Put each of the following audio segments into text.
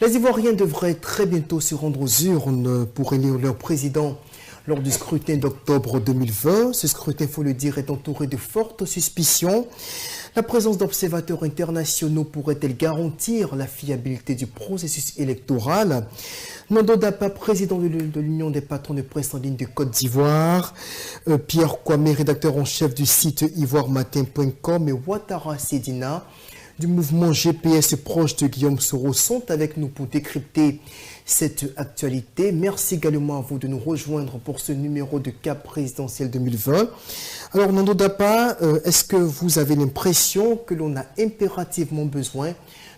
Les Ivoiriens devraient très bientôt se rendre aux urnes pour élire leur président lors du scrutin d'octobre 2020. Ce scrutin, il faut le dire, est entouré de fortes suspicions. La présence d'observateurs internationaux pourrait-elle garantir la fiabilité du processus électoral? Nando Dapa, président de l'Union des patrons de presse en ligne de Côte d'Ivoire, Pierre Kwame, rédacteur en chef du site ivoirematin.com et Ouattara Sedina du mouvement GPS proche de Guillaume Soro sont avec nous pour décrypter cette actualité. Merci également à vous de nous rejoindre pour ce numéro de Cap présidentiel 2020. Alors Nando Dapa, est-ce que vous avez l'impression que l'on a impérativement besoin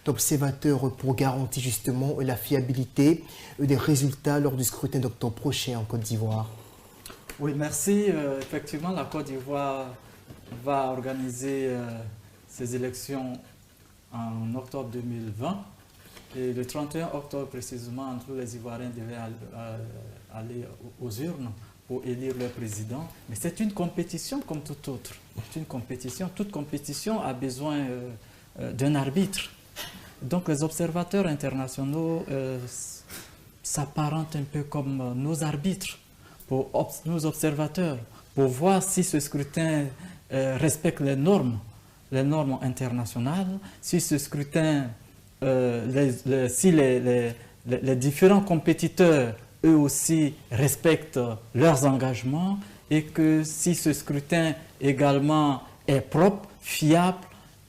d'observateurs pour garantir justement la fiabilité des résultats lors du scrutin d'octobre prochain en Côte d'Ivoire? Oui, merci. Effectivement, la Côte d'Ivoire va organiser ses élections en octobre 2020. Et le 31 octobre précisément, tous les Ivoiriens devaient aller aux urnes pour élire leur président. Mais c'est une compétition comme toute autre. C'est une compétition. Toute compétition a besoin d'un arbitre. Donc les observateurs internationaux s'apparentent un peu comme nos arbitres, nos observateurs, pour voir si ce scrutin respecte les normes internationales, si ce scrutin, si les différents compétiteurs, eux aussi, respectent leurs engagements et que si ce scrutin également est propre, fiable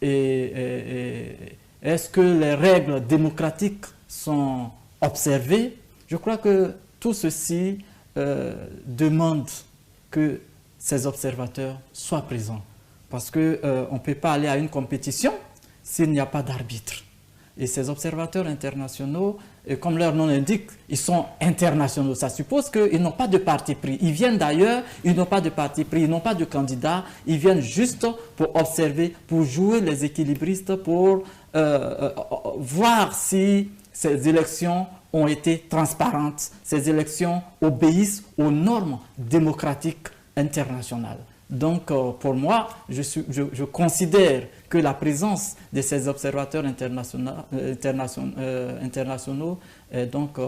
et est-ce que les règles démocratiques sont observées? Je crois que tout ceci demande que ces observateurs soient présents. Parce qu'on ne peut pas aller à une compétition s'il n'y a pas d'arbitre. Et ces observateurs internationaux, comme leur nom l'indique, ils sont internationaux. Ça suppose qu'ils n'ont pas de parti pris. Ils viennent d'ailleurs, ils n'ont pas de parti pris, ils n'ont pas de candidat. Ils viennent juste pour observer, pour jouer les équilibristes, pour voir si ces élections ont été transparentes, ces élections obéissent aux normes démocratiques internationales. Donc, pour moi, je considère que la présence de ces observateurs internationaux est donc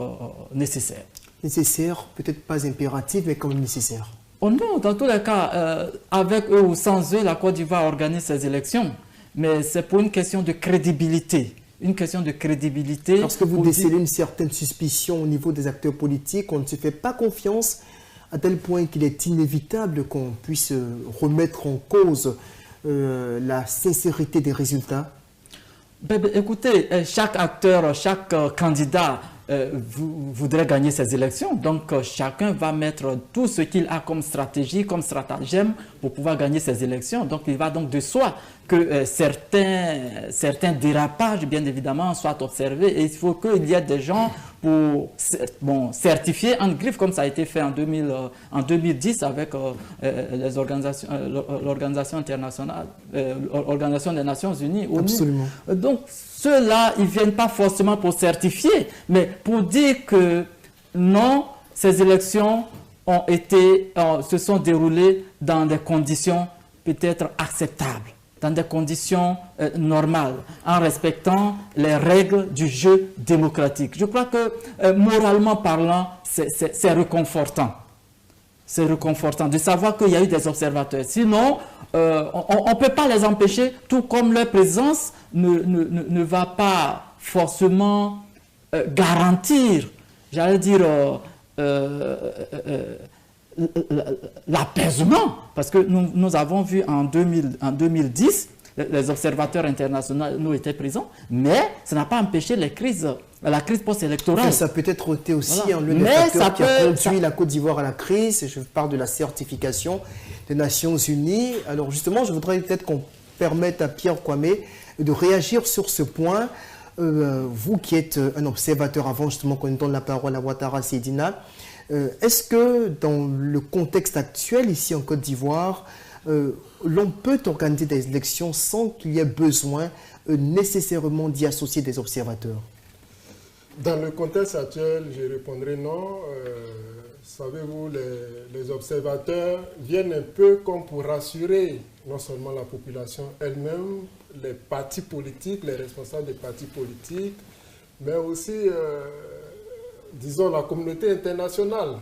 nécessaire. Nécessaire, peut-être pas impératif, mais quand même nécessaire. Oh non, dans tous les cas, avec eux ou sans eux, la Côte d'Ivoire organise ces élections. Mais c'est pour une question de crédibilité. Une question de crédibilité. Lorsque vous décelez une certaine suspicion au niveau des acteurs politiques, on ne se fait pas confiance à tel point qu'il est inévitable qu'on puisse remettre en cause la sincérité des résultats? Écoutez, chaque acteur, chaque candidat voudrait gagner ces élections. Donc, chacun va mettre tout ce qu'il a comme stratégie, comme stratagème pour pouvoir gagner ces élections. Donc, il va donc de soi que certains dérapages, bien évidemment, soient observés. Et il faut qu'il y ait des gens pour certifier en griffe, comme ça a été fait en 2010 avec l'Organisation internationale, l'Organisation des Nations Unies. Absolument. Donc, ceux-là, ils ne viennent pas forcément pour certifier, mais pour dire que non, ces élections se sont déroulées dans des conditions peut-être acceptables, dans des conditions normales, en respectant les règles du jeu démocratique. Je crois que, moralement parlant, c'est réconfortant. C'est réconfortant de savoir qu'il y a eu des observateurs. Sinon, on ne peut pas les empêcher, tout comme leur présence ne va pas forcément garantir, j'allais dire, l'apaisement. Parce que nous avons vu en 2010, les observateurs internationaux étaient présents, mais ça n'a pas empêché la crise post-électorale. Enfin, ça peut être été aussi l'un des facteurs qui a conduit la Côte d'Ivoire à la crise. Je parle de la certification des Nations Unies. Alors justement, je voudrais peut-être qu'on permette à Pierre Kwame de réagir sur ce point. Vous qui êtes un observateur, avant justement qu'on donne la parole à Ouattara Sedina, est-ce que dans le contexte actuel ici en Côte d'Ivoire, l'on peut organiser des élections sans qu'il y ait besoin nécessairement d'y associer des observateurs? Dans le contexte actuel, je répondrai non. Savez-vous, les observateurs viennent un peu comme pour rassurer non seulement la population elle-même, les partis politiques, les responsables des partis politiques, mais aussi, disons, la communauté internationale.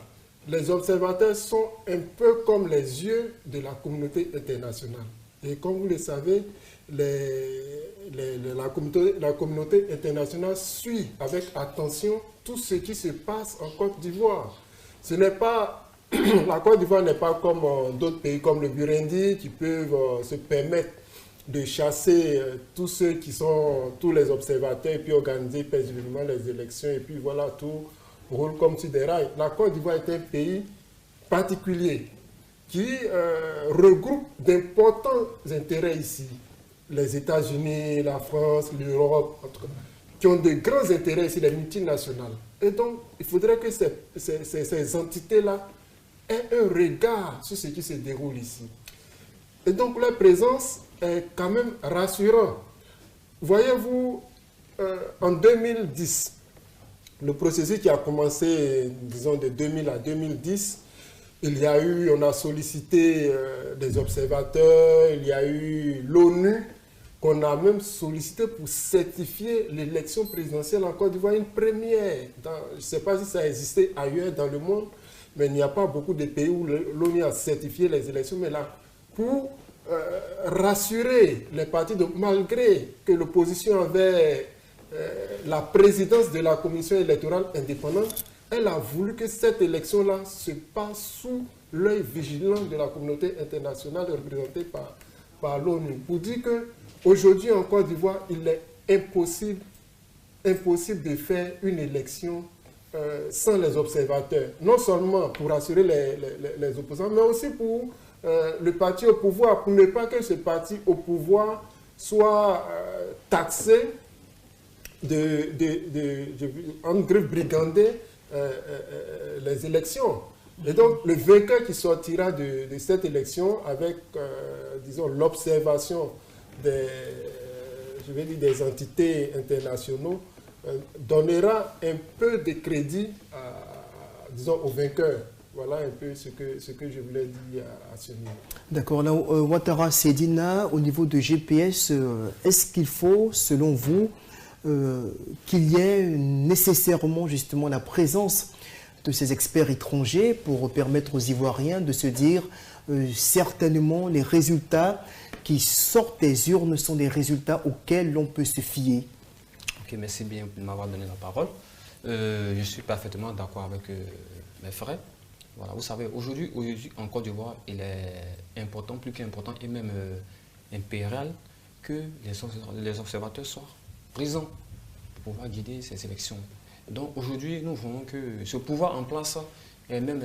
Les observateurs sont un peu comme les yeux de la communauté internationale. Et comme vous le savez, la communauté internationale suit avec attention tout ce qui se passe en Côte d'Ivoire. Ce n'est pas, la Côte d'Ivoire n'est pas comme d'autres pays comme le Burundi qui peuvent se permettre de chasser tous les observateurs et puis organiser paisiblement les élections et puis voilà, tout roule comme sur des rails. La Côte d'Ivoire est un pays particulier qui regroupe d'importants intérêts ici. Les États-Unis, la France, l'Europe, en tout cas, qui ont de grands intérêts ici, les multinationales. Et donc, il faudrait que ces entités-là aient un regard sur ce qui se déroule ici. Et donc, leur présence est quand même rassurante. Voyez-vous, en 2010, le processus qui a commencé, disons, de 2000 à 2010, on a sollicité des observateurs, il y a eu l'ONU, qu'on a même sollicité pour certifier l'élection présidentielle en Côte d'Ivoire, une première. Je ne sais pas si ça a existé ailleurs dans le monde, mais il n'y a pas beaucoup de pays où l'ONU a certifié les élections, mais là, pour rassurer les partis, malgré que l'opposition avait la présidence de la commission électorale indépendante, elle a voulu que cette élection-là se passe sous l'œil vigilant de la communauté internationale représentée par l'ONU. Pour dire qu'aujourd'hui en Côte d'Ivoire, il est impossible de faire une élection sans les observateurs. Non seulement pour assurer les opposants, mais aussi pour le parti au pouvoir, pour ne pas que ce parti au pouvoir soit taxé en griffe brigander les élections. Et donc, le vainqueur qui sortira de cette élection avec, disons, l'observation des entités internationaux donnera un peu de crédit, disons, au vainqueur. Voilà un peu ce que je voulais dire à ce niveau. D'accord. Là, Ouattara Sedina, au niveau de GPS, est-ce qu'il faut, selon vous, qu'il y ait nécessairement justement la présence de ces experts étrangers pour permettre aux Ivoiriens de se dire certainement les résultats qui sortent des urnes sont des résultats auxquels l'on peut se fier? Ok, merci bien de m'avoir donné la parole. Je suis parfaitement d'accord avec mes frères. Voilà, vous savez, aujourd'hui en Côte d'Ivoire, il est important, plus qu'important et même impérial que les observateurs soient présents pour pouvoir guider ces élections. Donc aujourd'hui, nous voyons que ce pouvoir en place est même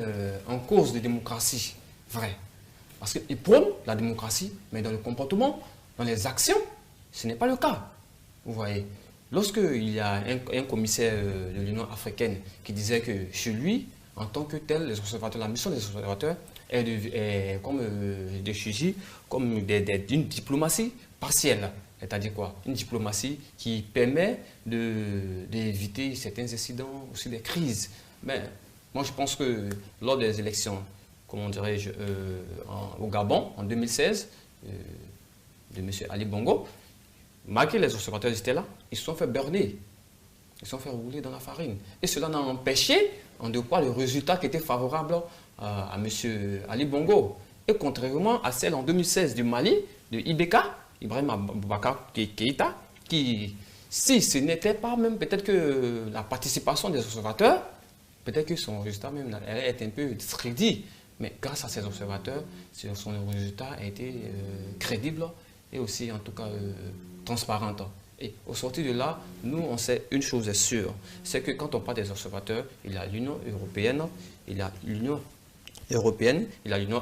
en cause de démocratie vraie. Parce qu'il prône la démocratie, mais dans le comportement, dans les actions, ce n'est pas le cas. Vous voyez, lorsqu'il y a un commissaire de l'Union africaine qui disait que chez lui, en tant que tel, les observateurs, la mission des observateurs est comme des sujets, comme d'une diplomatie partielle. C'est-à-dire quoi? Une diplomatie qui permet d'éviter certains incidents, aussi des crises. Mais moi, je pense que lors des élections, comment dirais-je, au Gabon, en 2016, de M. Ali Bongo, malgré les observateurs étaient là, ils se sont fait berner. Ils se sont fait rouler dans la farine. Et cela n'a empêché, en deux poids, le résultat qui était favorable à M. Ali Bongo. Et contrairement à celle en 2016 du Mali, de Ibeka, Ibrahim Boubacar Keïta, qui, si ce n'était pas même peut-être que la participation des observateurs, peut-être que son résultat même est un peu discrédit. Mais grâce à ces observateurs, son résultat a été crédible et aussi en tout cas transparent. Et au sortir de là, nous, on sait une chose est sûre, c'est que quand on parle des observateurs, il y a l'Union européenne, il y a l'Union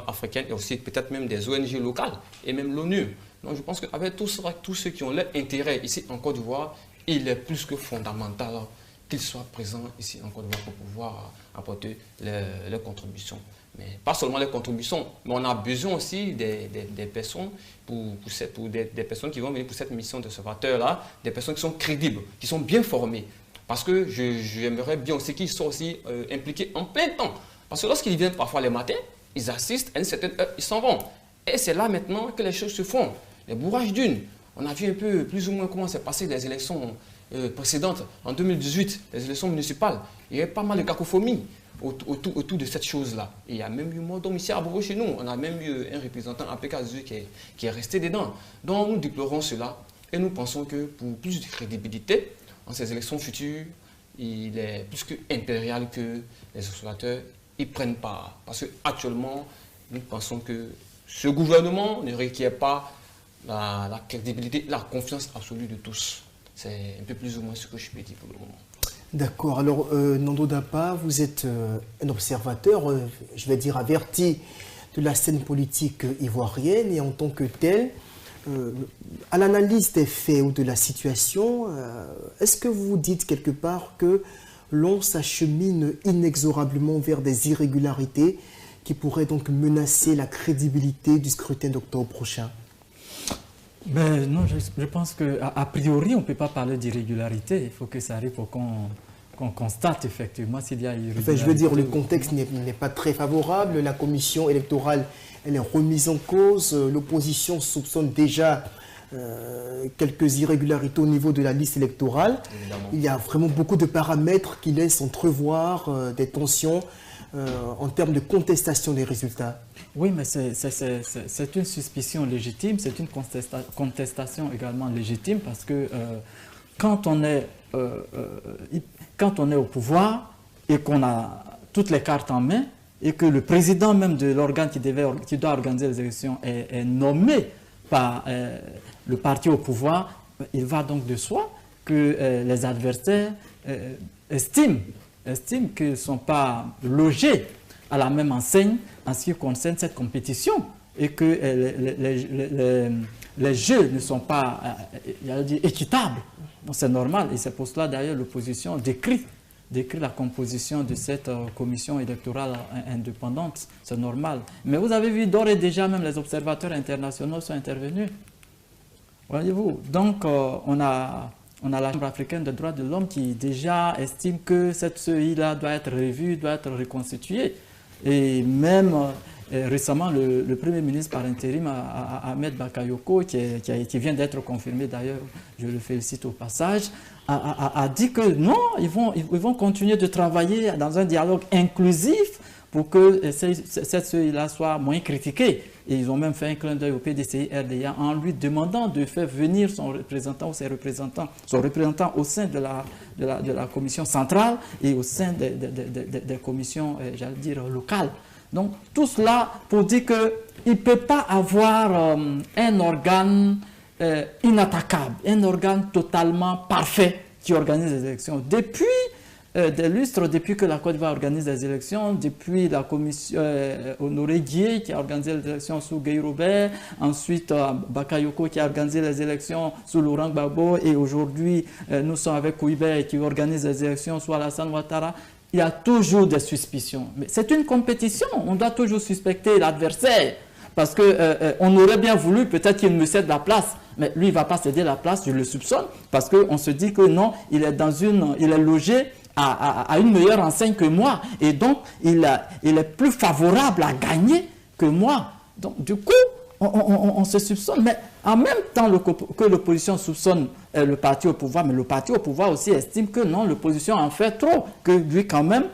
africaine et aussi peut-être même des ONG locales et même l'ONU. Donc je pense qu'avec tous ceux qui ont leur intérêt ici en Côte d'Ivoire, il est plus que fondamental qu'ils soient présents ici en Côte d'Ivoire pour pouvoir apporter leurs contributions. Mais pas seulement les contributions, mais on a besoin aussi des personnes des personnes qui vont venir pour cette mission d'observateur-là, des personnes qui sont crédibles, qui sont bien formées. Parce que j'aimerais bien aussi qu'ils soient aussi impliqués en plein temps. Parce que lorsqu'ils viennent parfois les matins, ils assistent à une certaine heure, ils s'en vont. Et c'est là maintenant que les choses se font. Les bourrages d'une. On a vu un peu plus ou moins comment s'est passé les élections précédentes, en 2018, les élections municipales, il y avait pas mal de cacophonie autour de cette chose-là. Et il y a même eu mort d'homme ici à Bourg chez nous. On a même eu un représentant APK qui est resté dedans. Donc nous déplorons cela et nous pensons que pour plus de crédibilité en ces élections futures, il est plus que impérial que les observateurs y prennent part. Parce qu'actuellement, nous pensons que ce gouvernement ne requiert pas la crédibilité, la confiance absolue de tous. C'est un peu plus ou moins ce que je peux dire pour le moment. D'accord. Alors, Nando Dampah, vous êtes un observateur, je vais dire averti de la scène politique ivoirienne et en tant que tel, à l'analyse des faits ou de la situation, est-ce que vous vous dites quelque part que l'on s'achemine inexorablement vers des irrégularités qui pourraient donc menacer la crédibilité du scrutin d'octobre prochain? Ben non, je pense qu'a priori, on ne peut pas parler d'irrégularité. Il faut que ça arrive pour qu'on constate effectivement s'il y a irrégularité. Enfin, je veux dire, le contexte n'est pas très favorable. La commission électorale, elle est remise en cause. L'opposition soupçonne déjà quelques irrégularités au niveau de la liste électorale. Évidemment. Il y a vraiment beaucoup de paramètres qui laissent entrevoir des tensions en termes de contestation des résultats. Oui, mais c'est une suspicion légitime, c'est une contestation également légitime parce que quand on est au pouvoir et qu'on a toutes les cartes en main et que le président même de l'organe qui doit organiser les élections est nommé par le parti au pouvoir, il va donc de soi que les adversaires estiment qu'ils ne sont pas logés à la même enseigne en ce qui concerne cette compétition et que les jeux ne sont pas équitables. C'est normal et c'est pour cela d'ailleurs l'opposition décrit la composition de cette commission électorale indépendante. C'est normal. Mais vous avez vu, d'ores et déjà, même les observateurs internationaux sont intervenus. Voyez-vous, donc on a la Chambre africaine des droits de l'homme qui déjà estime que cette CEI-là doit être revue, doit être reconstituée. Et même récemment, le Premier ministre par intérim, Ahmed Bakayoko, qui vient d'être confirmé d'ailleurs, je le félicite au passage, a dit que non, ils vont continuer de travailler dans un dialogue inclusif pour que cette CEI-là soit moins critiquée. Et ils ont même fait un clin d'œil au PDCI-RDA en lui demandant de faire venir son représentant ou ses représentants, son représentant au sein de la commission centrale et au sein des commissions, j'allais dire, locales. Donc, tout cela pour dire qu'il ne peut pas avoir un organe inattaquable, un organe totalement parfait qui organise les élections. Depuis des lustres, depuis que la Côte d'Ivoire organise les élections, depuis la commission Honoré Guié qui a organisé les élections sous Guy Robert, ensuite Bakayoko qui a organisé les élections sous Laurent Gbagbo et aujourd'hui nous sommes avec Kouibé qui organise les élections sous Alassane Ouattara. Il y a toujours des suspicions. Mais c'est une compétition, on doit toujours suspecter l'adversaire parce qu'on aurait bien voulu peut-être qu'il me cède la place. Mais lui, il ne va pas céder la place, je le soupçonne, parce qu'on se dit que non, il est logé à une meilleure enseigne que moi. Et donc, il est plus favorable à gagner que moi. Donc, du coup, on se soupçonne. Mais en même temps que l'opposition soupçonne le parti au pouvoir, mais le parti au pouvoir aussi estime que non, l'opposition en fait trop. Que lui, quand même,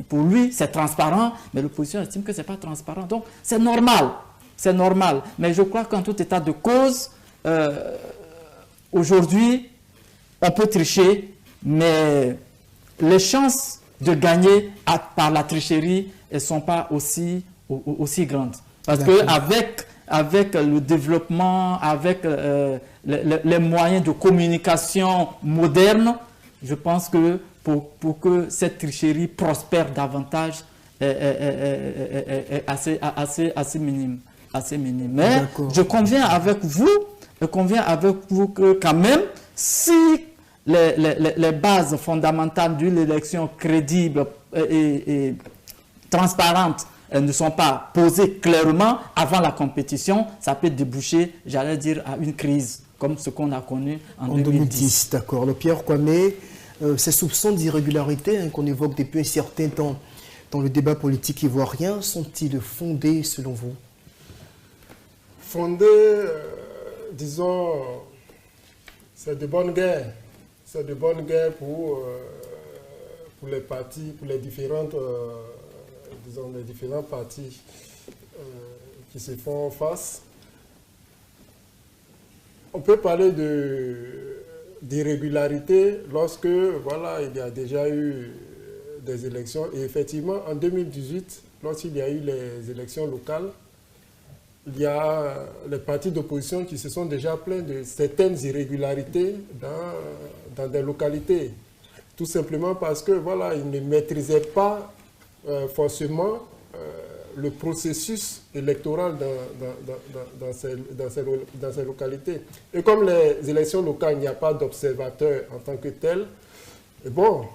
pour lui, c'est transparent, mais l'opposition estime que ce n'est pas transparent. Donc, c'est normal. C'est normal. Mais je crois qu'en tout état de cause, aujourd'hui, on peut tricher, mais les chances de gagner par la tricherie ne sont pas aussi grandes. Parce qu'avec le développement, avec les moyens de communication modernes, je pense que pour que cette tricherie prospère davantage, est assez minime. Mais je conviens avec vous que quand même, si les bases fondamentales d'une élection crédible et transparente ne sont pas posées clairement avant la compétition, ça peut déboucher, j'allais dire, à une crise, comme ce qu'on a connu en 2010. D'accord. Le Pierre Kwame, ces soupçons d'irrégularité qu'on évoque depuis un certain temps dans le débat politique ivoirien, sont-ils fondés selon vous? Fondés, disons, c'est de bonne guerre. c'est de bonne guerre pour les partis, pour les différentes, disons, les différents partis qui se font face. On peut parler d'irrégularité lorsque, voilà, il y a déjà eu des élections. Et effectivement, en 2018, lorsqu'il y a eu les élections locales, il y a les partis d'opposition qui se sont déjà plaints de certaines irrégularités dans des localités. Tout simplement parce que, voilà, ils ne maîtrisaient pas forcément le processus électoral dans ces localités. Et comme les élections locales, il n'y a pas d'observateur en tant que tel, et bon,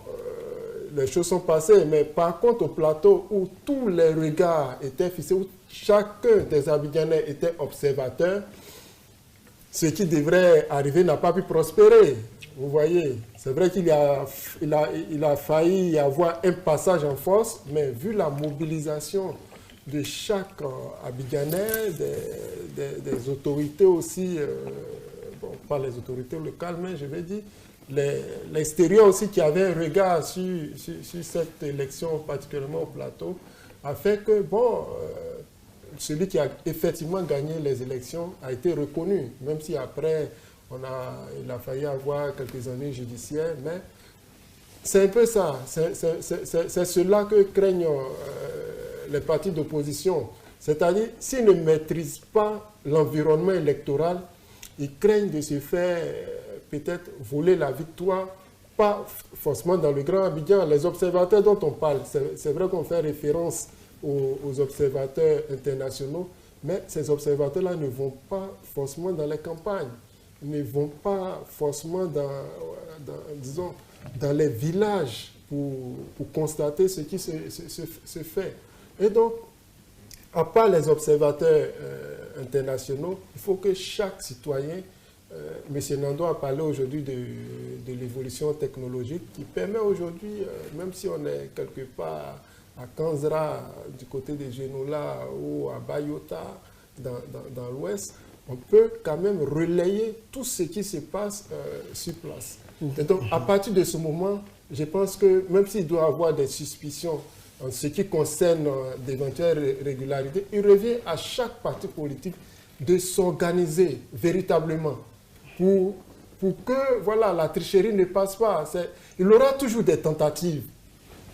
les choses sont passées. Mais par contre, au plateau où tous les regards étaient fixés, où chacun des Abidjanais était observateur, ce qui devrait arriver n'a pas pu prospérer. Vous voyez, c'est vrai qu'il a failli y avoir un passage en force, mais vu la mobilisation de chaque Abidjanais, des autorités aussi, bon, pas les autorités locales, mais je vais dire, l'extérieur aussi qui avait un regard sur cette élection, particulièrement au plateau, a fait que, bon, celui qui a effectivement gagné les élections a été reconnu, même si après, il a failli avoir quelques années judiciaires, mais c'est un peu ça, c'est cela que craignent les partis d'opposition. C'est-à-dire, s'ils ne maîtrisent pas l'environnement électoral, ils craignent de se faire peut-être voler la victoire, pas forcément dans le Grand Abidjan. Les observateurs dont on parle, c'est vrai qu'on fait référence aux observateurs internationaux, mais ces observateurs-là ne vont pas forcément dans les campagnes, ne vont pas forcément disons, dans les villages pour constater ce qui se fait. Et donc, à part les observateurs internationaux, il faut que chaque citoyen, M. Nando a parlé aujourd'hui de l'évolution technologique qui permet aujourd'hui, même si on est quelque part à Kanzra, du côté de Genola ou à Bayota, dans l'ouest, on peut quand même relayer tout ce qui se passe sur place. Et donc, à partir de ce moment, je pense que même s'il doit y avoir des suspicions en ce qui concerne d'éventuelles régularités, il revient à chaque parti politique de s'organiser véritablement pour que voilà, la tricherie ne passe pas. Il y aura toujours des tentatives.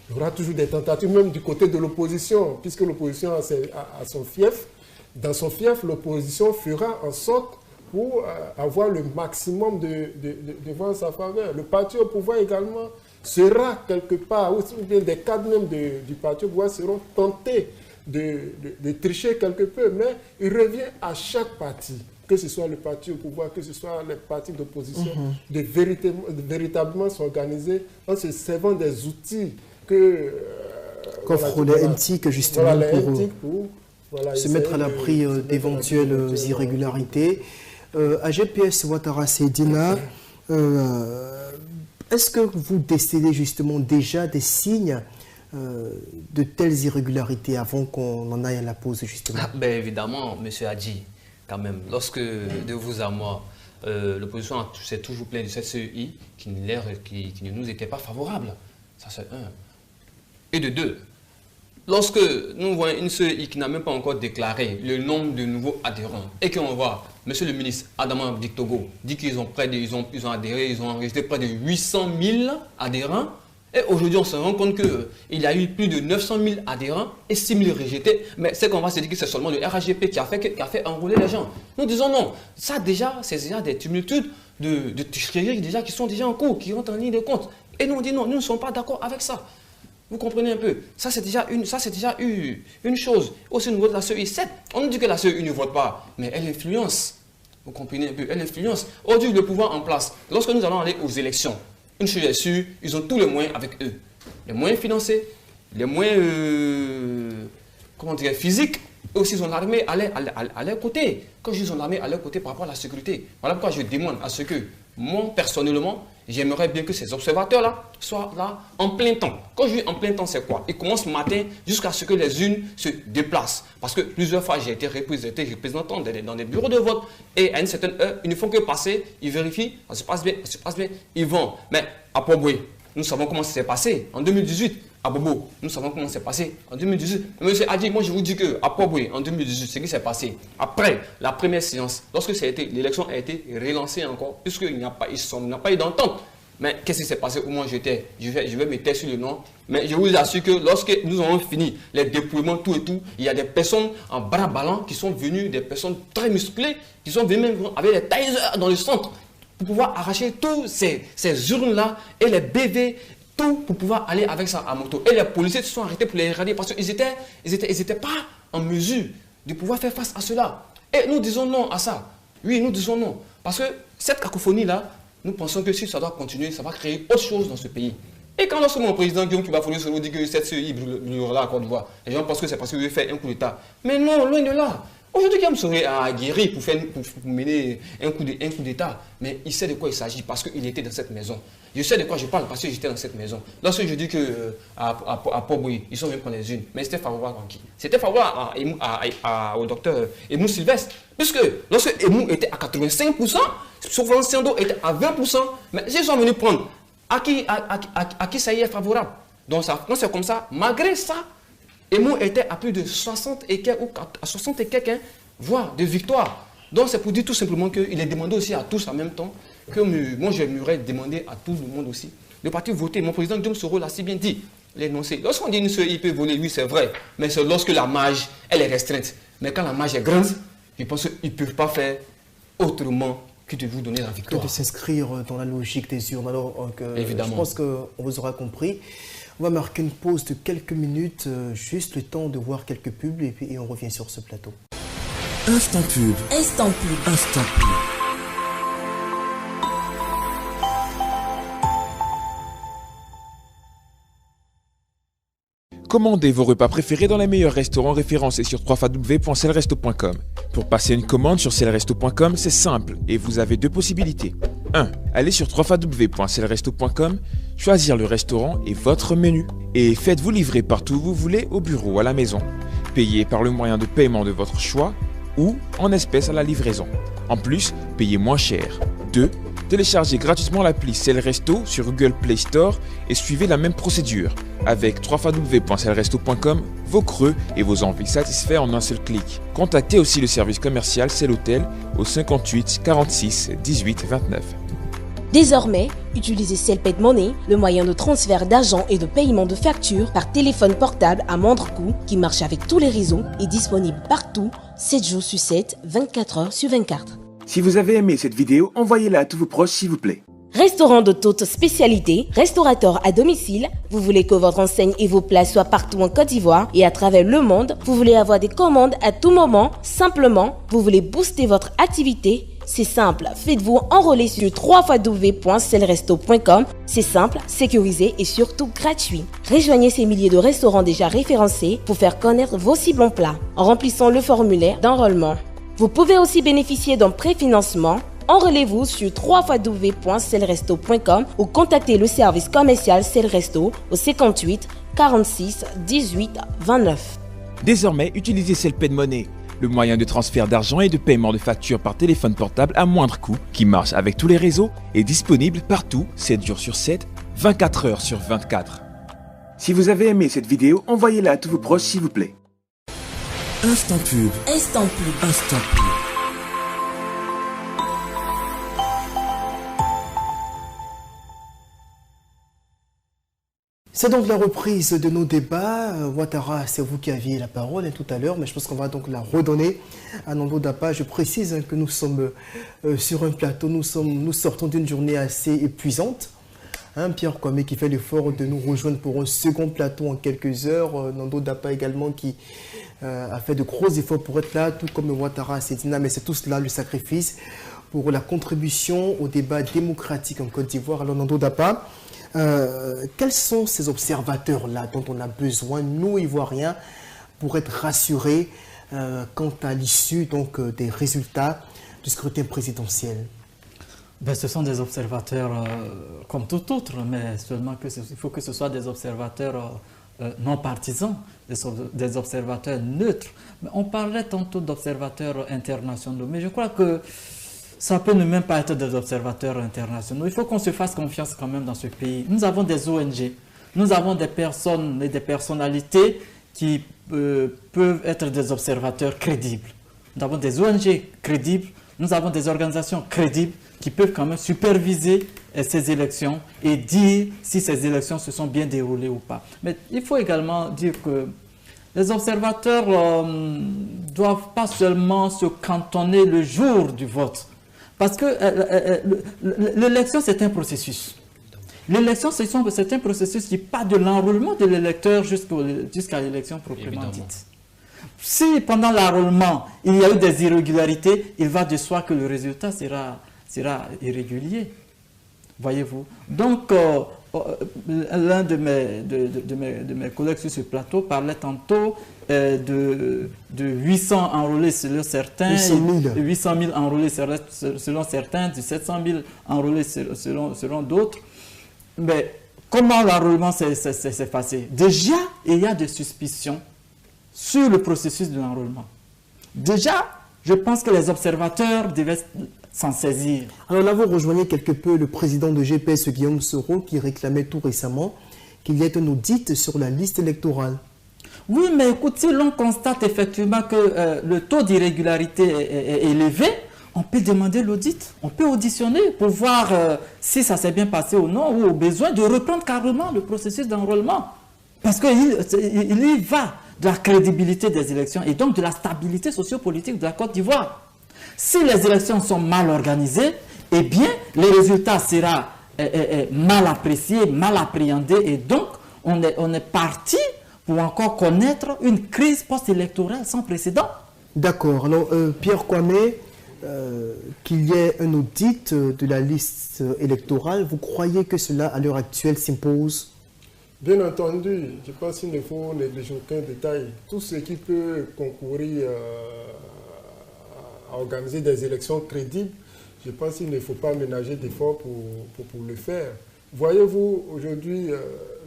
Il y aura toujours des tentatives, même du côté de l'opposition, puisque l'opposition a son fief. Dans son fief, l'opposition fera en sorte pour avoir le maximum de voix en sa faveur. Le parti au pouvoir également sera quelque part, ou bien des cadres même du parti au pouvoir seront tentés de tricher quelque peu, mais il revient à chaque parti, que ce soit le parti au pouvoir, que ce soit les partis d'opposition, de véritablement s'organiser en se servant des outils qu'offrent les NTIC justement pour se mettre à l'abri d'éventuelles irrégularités. AGPS Ouattara Seydina, est-ce que vous décelez justement déjà des signes de telles irrégularités avant qu'on en aille à la pause justement? Ben évidemment, M. Hadji, quand même, lorsque de vous à moi, l'opposition s'est toujours plaint de cette CEI qui ne nous était pas favorable. Ça c'est un. Et de deux, lorsque nous voyons une CEI qui n'a même pas encore déclaré le nombre de nouveaux adhérents et qu'on voit Monsieur le ministre Adama Abdik Togo dit qu'ils ont adhéré, ils ont enregistré près de 800 000 adhérents. Et aujourd'hui, on se rend compte qu'il y a eu plus de 900 000 adhérents et 6 000 rejetés. Mais c'est qu'on va se dire que c'est seulement le RAGP qui a fait enrouler les gens. Nous disons non. Ça déjà, c'est déjà des tumultudes de tricherie déjà qui sont déjà en cours, qui rentrent en ligne de compte. Et nous on dit non, nous ne sommes pas d'accord avec ça. Vous comprenez un peu? Ça, c'est déjà une chose. Aussi au niveau de la CEI 7, on nous dit que la CEI ne vote pas, mais elle influence. Vous comprenez un peu? Elle influence. Aujourd'hui, le pouvoir en place, lorsque nous allons aller aux élections, une chose est sûre, ils ont tous les moyens avec eux. Les moyens financiers, les moyens physiques, et aussi ils ont l'armée à leur côté. Quand je dis ils ont l'armée à leur côté par rapport à la sécurité, voilà pourquoi je demande à ce que, moi, personnellement, j'aimerais bien que ces observateurs-là soient là en plein temps. Quand je dis en plein temps, c'est quoi? Ils commencent le matin jusqu'à ce que les urnes se déplacent. Parce que plusieurs fois, j'ai été représentant dans des bureaux de vote. Et à une certaine heure, ils ne font que passer, ils vérifient, ça se passe bien, ils vont. Mais à Poboué, nous savons comment ça s'est passé en 2018. À Bobo, nous savons comment ça s'est passé en 2018. Monsieur Adi, moi je vous dis qu'à Poboué, en 2018, ce qui s'est passé, après la première séance, lorsque l'élection a été relancée encore, puisqu'il n'y a pas eu d'entente. Mais qu'est-ce qui s'est passé où moi j'étais? Je vais me taire sur le nom. Mais je vous assure que lorsque nous avons fini les dépouillements, tout et tout, il y a des personnes en bras ballants qui sont venues, des personnes très musclées, qui sont venues même avec des tasers dans le centre pour pouvoir arracher tous ces urnes-là et les BV, tout pour pouvoir aller avec ça à moto. Et les policiers se sont arrêtés pour les regarder parce qu'ils n'étaient pas en mesure de pouvoir faire face à cela. Et nous disons non à ça. Oui, nous disons non. Parce que cette cacophonie-là, nous pensons que si ça doit continuer, ça va créer autre chose dans ce pays. Et quand lorsque mon président Guillaume Kibafono se dit que cette CEI brûlera à Côte d'Ivoire, les gens pensent que c'est parce qu'il veut faire un coup d'État. Mais non, loin de là. Aujourd'hui, Guillaume serait à guérir pour mener un coup d'État. Mais il sait de quoi il s'agit parce qu'il était dans cette maison. Je sais de quoi je parle parce que j'étais dans cette maison. Lorsque je dis qu'à Poboué, ils sont venus prendre les unes, mais c'était favorable à qui? C'était favorable au docteur Emou Sylvestre. Puisque lorsque Emou était à 85%, Sofran Sendo était à 20%, mais ils sont venus prendre à qui ça y est favorable. Donc c'est comme ça, malgré ça, Emou était à plus de 60 et quelques, voire de victoires. Donc c'est pour dire tout simplement qu'il est demandé aussi à tous en même temps, que moi j'aimerais demander à tout le monde aussi de partir voter. Mon président Guillaume Soro l'a si bien dit, l'énoncé. Lorsqu'on dit qu'il peut voler, oui c'est vrai, mais c'est lorsque la marge elle est restreinte. Mais quand la marge est grande, je pense qu'ils ne peuvent pas faire autrement que de vous donner la victoire. Que de s'inscrire dans la logique des urnes. Alors, évidemment. Je pense qu'on vous aura compris. On va marquer une pause de quelques minutes, juste le temps de voir quelques pubs et on revient sur ce plateau. Instant pub. Instant pub. Instant pub. Commandez vos repas préférés dans les meilleurs restaurants référencés sur www.celresto.com. Pour passer une commande sur celresto.com, c'est simple et vous avez deux possibilités. 1. Allez sur www.celresto.com, choisir le restaurant et votre menu. Et faites-vous livrer partout où vous voulez, au bureau ou à la maison. Payez par le moyen de paiement de votre choix ou en espèces à la livraison. En plus, payez moins cher. 2. Téléchargez gratuitement l'appli Celresto sur Google Play Store et suivez la même procédure. Avec www.celresto.com, vos creux et vos envies satisfaits en un seul clic. Contactez aussi le service commercial Celhotel au 58 46 18 29. Désormais, utilisez Celped Money, le moyen de transfert d'argent et de paiement de factures par téléphone portable à moindre coût qui marche avec tous les réseaux et disponible partout, 7 jours sur 7, 24 heures sur 24. Si vous avez aimé cette vidéo, envoyez-la à tous vos proches s'il vous plaît. Restaurant de toute spécialité, restaurateur à domicile, vous voulez que votre enseigne et vos plats soient partout en Côte d'Ivoire et à travers le monde, vous voulez avoir des commandes à tout moment, simplement, vous voulez booster votre activité, c'est simple, faites-vous enrôler sur www.celresto.com, c'est simple, sécurisé et surtout gratuit. Rejoignez ces milliers de restaurants déjà référencés pour faire connaître vos si bons plats en remplissant le formulaire d'enrôlement. Vous pouvez aussi bénéficier d'un préfinancement. Enrôlez-vous sur www.celresto.com ou contactez le service commercial Celresto au 58 46 18 29. Désormais, utilisez Celped Money, le moyen de transfert d'argent et de paiement de factures par téléphone portable à moindre coût, qui marche avec tous les réseaux et disponible partout, 7 jours sur 7, 24 heures sur 24. Si vous avez aimé cette vidéo, envoyez-la à tous vos proches s'il vous plaît. Instant pub. Instant pub. Instant pub. C'est donc la reprise de nos débats. Ouattara, c'est vous qui aviez la parole tout à l'heure, mais je pense qu'on va donc la redonner à Nando Dapa. Je précise que nous sommes sur un plateau, nous sortons d'une journée assez épuisante. Pierre Kwame qui fait l'effort de nous rejoindre pour un second plateau en quelques heures. Nando Dapa également qui a fait de gros efforts pour être là, tout comme Ouattara, Sedina, mais c'est tout cela le sacrifice pour la contribution au débat démocratique en Côte d'Ivoire. Alors Nando Dapa, quels sont ces observateurs-là dont on a besoin, nous Ivoiriens, pour être rassurés quant à l'issue des résultats du scrutin présidentiel? Ben, ce sont des observateurs comme tout autre, mais seulement il faut que ce soit des observateurs non partisans, des observateurs neutres. Mais on parlait tantôt d'observateurs internationaux, mais je crois que ça peut ne même pas être des observateurs internationaux. Il faut qu'on se fasse confiance quand même dans ce pays. Nous avons des ONG, nous avons des personnes et des personnalités qui peuvent être des observateurs crédibles. Nous avons des ONG crédibles, nous avons des organisations crédibles qui peuvent quand même superviser ces élections et dire si ces élections se sont bien déroulées ou pas. Mais il faut également dire que les observateurs ne doivent pas seulement se cantonner le jour du vote. Parce que l'élection, c'est un processus. L'élection, c'est un processus qui part de l'enrôlement de l'électeur jusqu'à l'élection proprement dite. Si pendant l'enrôlement, il y a eu des irrégularités, il va de soi que le résultat sera irrégulier. Voyez-vous. Donc, l'un de mes collègues sur ce plateau parlait tantôt de 800 enrôlés selon certains, 800 000 enrôlés selon certains, de 700 000 enrôlés selon d'autres. Mais comment l'enrôlement s'est passé? Déjà, il y a des suspicions sur le processus de l'enrôlement. Déjà, je pense que les observateurs devaient s'en saisir. Alors là, vous rejoignez quelque peu le président de GPS, Guillaume Soro, qui réclamait tout récemment qu'il y ait un audit sur la liste électorale. Oui, mais écoute, si l'on constate effectivement que le taux d'irrégularité est élevé, on peut demander l'audit, on peut auditionner pour voir si ça s'est bien passé ou non, ou au besoin de reprendre carrément le processus d'enrôlement. Parce qu'il y va de la crédibilité des élections et donc de la stabilité sociopolitique de la Côte d'Ivoire. Si les élections sont mal organisées, eh bien, les résultats seront mal appréciés, mal appréhendés, et donc on est parti pour encore connaître une crise post-électorale sans précédent. D'accord. Alors, Pierre Kwame, qu'il y ait un audit de la liste électorale, vous croyez que cela, à l'heure actuelle, s'impose? Bien entendu, je pense qu'il ne faut négliger aucun détail. Tout ce qui peut concourir à organiser des élections crédibles, je pense qu'il ne faut pas ménager d'efforts pour le faire. Voyez-vous, aujourd'hui,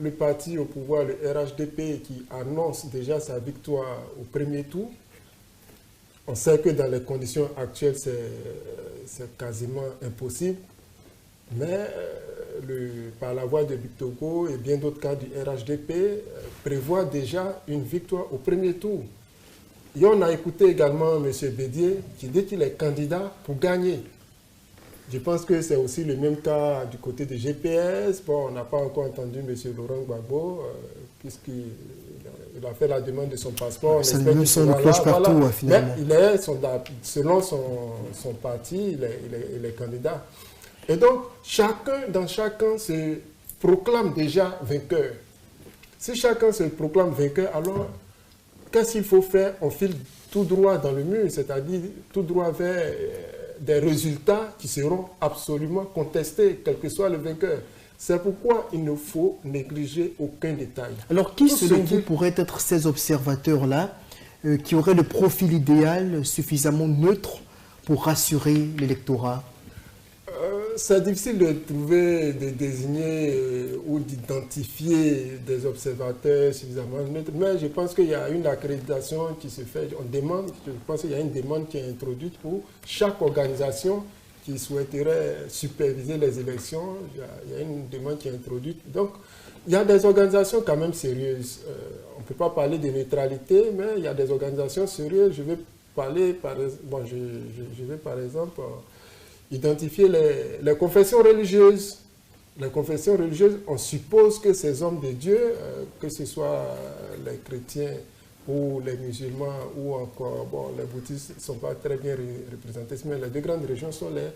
le parti au pouvoir, le RHDP, qui annonce déjà sa victoire au premier tour, on sait que dans les conditions actuelles, c'est quasiment impossible, mais par la voix de Victor Hugo et bien d'autres cas du RHDP, prévoit déjà une victoire au premier tour. Et on a écouté également M. Bédier qui dit qu'il est candidat pour gagner. Je pense que c'est aussi le même cas du côté de GPS. Bon, on n'a pas encore entendu M. Laurent Gbagbo, puisqu'il a fait la demande de son passeport. Ça ne sonne cloche partout, voilà. Finalement. Mais selon son parti, il est candidat. Et donc, chacun se proclame déjà vainqueur. Si chacun se proclame vainqueur, alors, qu'est-ce qu'il faut faire? On file tout droit dans le mur, c'est-à-dire tout droit vers des résultats qui seront absolument contestés, quel que soit le vainqueur. C'est pourquoi il ne faut négliger aucun détail. Alors, qui, selon vous, pourraient être ces observateurs-là qui auraient le profil idéal suffisamment neutre pour rassurer l'électorat? C'est difficile de trouver, de désigner ou d'identifier des observateurs suffisamment neutres, mais je pense qu'il y a une accréditation qui se fait. Je pense qu'il y a une demande qui est introduite pour chaque organisation qui souhaiterait superviser les élections. Il y a une demande qui est introduite. Donc, il y a des organisations quand même sérieuses. On ne peut pas parler de neutralité, mais il y a des organisations sérieuses. Je vais par exemple identifier les confessions religieuses. Les confessions religieuses, on suppose que ces hommes de Dieu, que ce soit les chrétiens ou les musulmans ou encore, les bouddhistes ne sont pas très bien représentés, mais les deux grandes religions sont les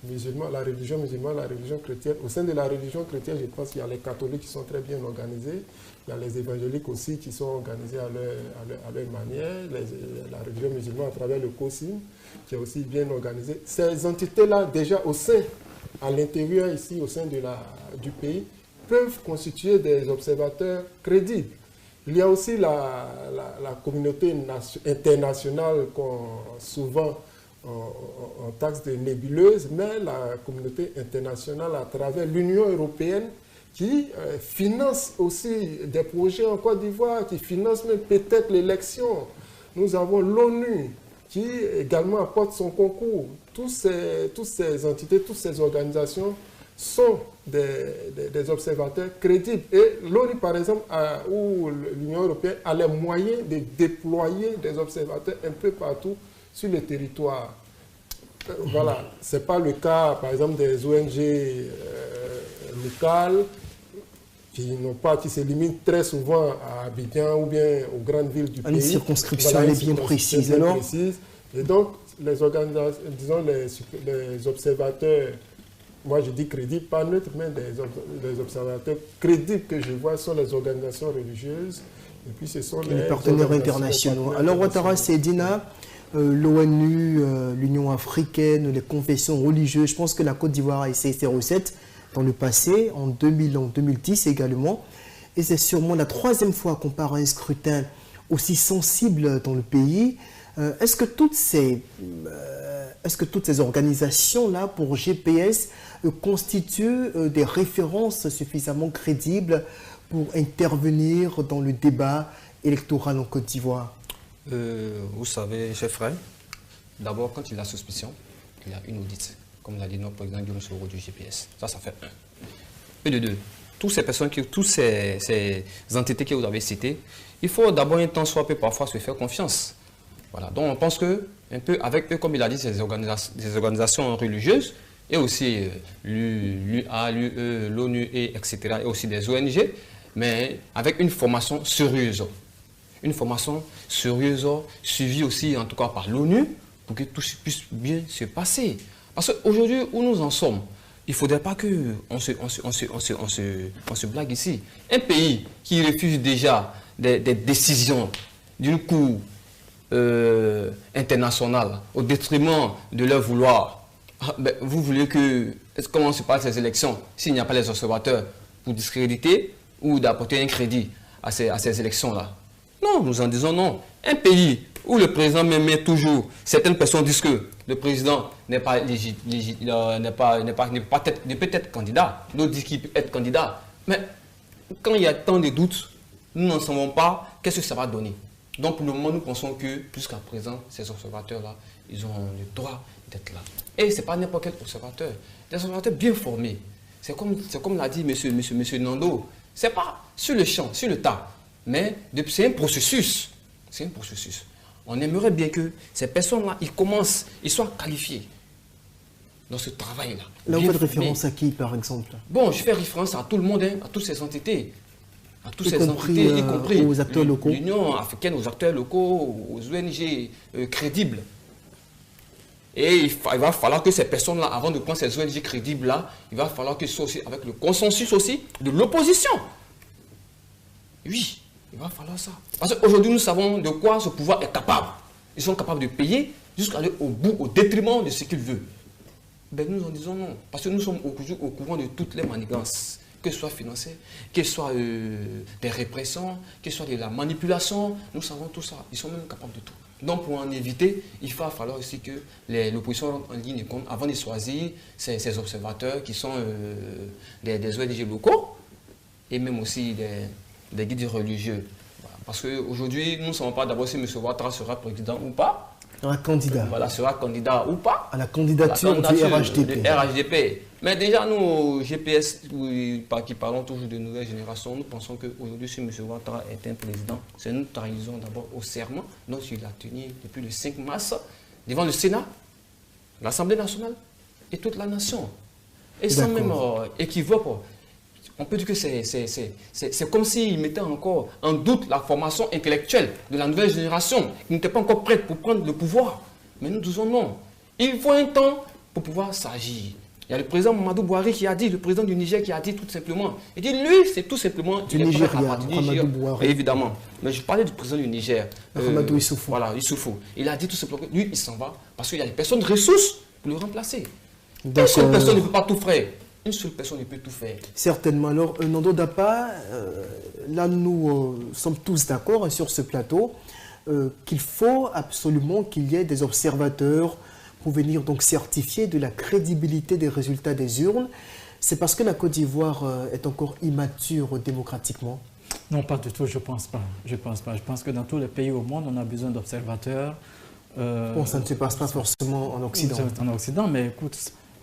musulmans, la religion musulmane, la religion chrétienne. Au sein de la religion chrétienne, je pense qu'il y a les catholiques qui sont très bien organisés, il y a les évangéliques aussi qui sont organisés à leur manière, la religion musulmane à travers le COSIM, qui est aussi bien organisé. Ces entités-là, déjà à l'intérieur ici, au sein du pays, peuvent constituer des observateurs crédibles. Il y a aussi la communauté internationale souvent on taxe de nébuleuses, mais la communauté internationale à travers l'Union européenne qui finance aussi des projets en Côte d'Ivoire, qui finance même peut-être l'élection. Nous avons l'ONU qui également apporte son concours. Toutes ces entités, toutes ces organisations sont des observateurs crédibles. Et l'ONU, par exemple, ou l'Union européenne a les moyens de déployer des observateurs un peu partout sur le territoire. Voilà, ce n'est pas le cas, par exemple, des ONG locales qui se limitent très souvent à Abidjan ou bien aux grandes villes du pays. Une circonscription, elle est bien précise. Alors, et donc, les organisations, disons les observateurs, moi je dis crédibles, pas neutres, mais des observateurs crédibles que je vois sont les organisations religieuses et puis ce sont les partenaires internationaux. Alors, Ouattara Seydina, l'ONU, l'Union africaine, les confessions religieuses, je pense que la Côte d'Ivoire a essayé ces recettes dans le passé, en 2000, en 2010 également. Et c'est sûrement la troisième fois qu'on part à un scrutin aussi sensible dans le pays. Est-ce que toutes ces organisations-là, pour GPS, constituent des références suffisamment crédibles pour intervenir dans le débat électoral en Côte d'Ivoire? Vous savez, chef frère, d'abord, quand il a suspicion, il y a une audite. Comme l'a dit notre président Guillaume Soro du GPS. Ça fait un. Et de deux, toutes ces personnes, toutes ces entités que vous avez citées, il faut d'abord un temps soit peu parfois se faire confiance. Voilà. Donc on pense que, un peu avec eux, comme il a dit, ces organisations religieuses, et aussi l'UA, l'UE, l'ONU, etc., et aussi des ONG, mais avec une formation sérieuse. Une formation sérieuse, suivie aussi, en tout cas par l'ONU, pour que tout puisse bien se passer. Parce qu'aujourd'hui, où nous en sommes, il ne faudrait pas qu'on se blague ici. Un pays qui refuse déjà des décisions d'une cour internationale au détriment de leur vouloir, vous voulez que... Comment se passent ces élections s'il n'y a pas les observateurs pour discréditer ou d'apporter un crédit à ces élections-là? Non, nous en disons non. Un pays où le président met toujours, certaines personnes disent que le président ne peut être candidat, d'autres disent qu'il peut être candidat. Mais quand il y a tant de doutes, nous n'en savons pas qu'est-ce que ça va donner. Donc pour le moment, nous pensons que jusqu'à présent, ces observateurs-là, ils ont le droit d'être là. Et ce n'est pas n'importe quel observateur, des observateurs bien formés. C'est comme l'a dit monsieur Nando, ce n'est pas sur le champ, sur le tas, mais c'est un processus. C'est un processus. On aimerait bien que ces personnes-là, ils soient qualifiés dans ce travail-là. Là, vous faites référence à qui, par exemple? Bon, je fais référence à tout le monde, à toutes ces entités. À toutes ces entités, y compris aux acteurs locaux. L'Union africaine, aux acteurs locaux, aux ONG crédibles. Et il va falloir que ces personnes-là, avant de prendre ces ONG crédibles-là, il va falloir que ce soit aussi avec le consensus aussi de l'opposition. Oui. Il va falloir ça. Parce qu'aujourd'hui, nous savons de quoi ce pouvoir est capable. Ils sont capables de payer jusqu'à aller au bout, au détriment de ce qu'ils veulent. Ben, nous en disons non. Parce que nous sommes au courant de toutes les manigances, que ce soit financier, que ce soit des répressions, que ce soit de la manipulation. Nous savons tout ça. Ils sont même capables de tout. Donc, pour en éviter, il va falloir aussi que l'opposition rentre en ligne de compte avant de choisir ces observateurs qui sont des ONG locaux et même aussi des guides religieux. Voilà. Parce qu'aujourd'hui, nous ne savons pas d'abord si M. Ouattara sera président ou pas. Un candidat. Voilà, sera candidat ou pas. À la candidature du RHDP. Mais déjà, nous, GPS, qui parlons toujours de nouvelle génération, nous pensons qu'aujourd'hui, si M. Ouattara est un président, c'est nous trahissons d'abord au serment, dont il a tenu depuis le 5 mars, devant le Sénat, l'Assemblée nationale et toute la nation. Et sans même équivoque. On peut dire que c'est comme s'il mettait encore en doute la formation intellectuelle de la nouvelle génération qui n'était pas encore prête pour prendre le pouvoir. Mais nous disons non. Il faut un temps pour pouvoir s'agir. Il y a le président Mamadou Bouhari qui a dit, le président du Niger qui a dit tout simplement. Il dit lui, c'est tout simplement du Nigeria, Mamadou Bouhari. Évidemment. Mais je parlais du président du Niger. Mamadou Issoufou. Voilà, Issoufou. Il a dit tout simplement que lui, il s'en va parce qu'il y a des personnes ressources pour le remplacer. Une seule personne ne peut pas tout faire. Une seule personne ne peut tout faire. Certainement. Alors, Nando Dapa, là, nous sommes tous d'accord sur ce plateau qu'il faut absolument qu'il y ait des observateurs pour venir donc certifier de la crédibilité des résultats des urnes. C'est parce que la Côte d'Ivoire est encore immature démocratiquement? Non, pas du tout, je pense pas. Je pense que dans tous les pays au monde, on a besoin d'observateurs. Bon, ça ne se passe pas forcément en Occident. En Occident, mais écoute,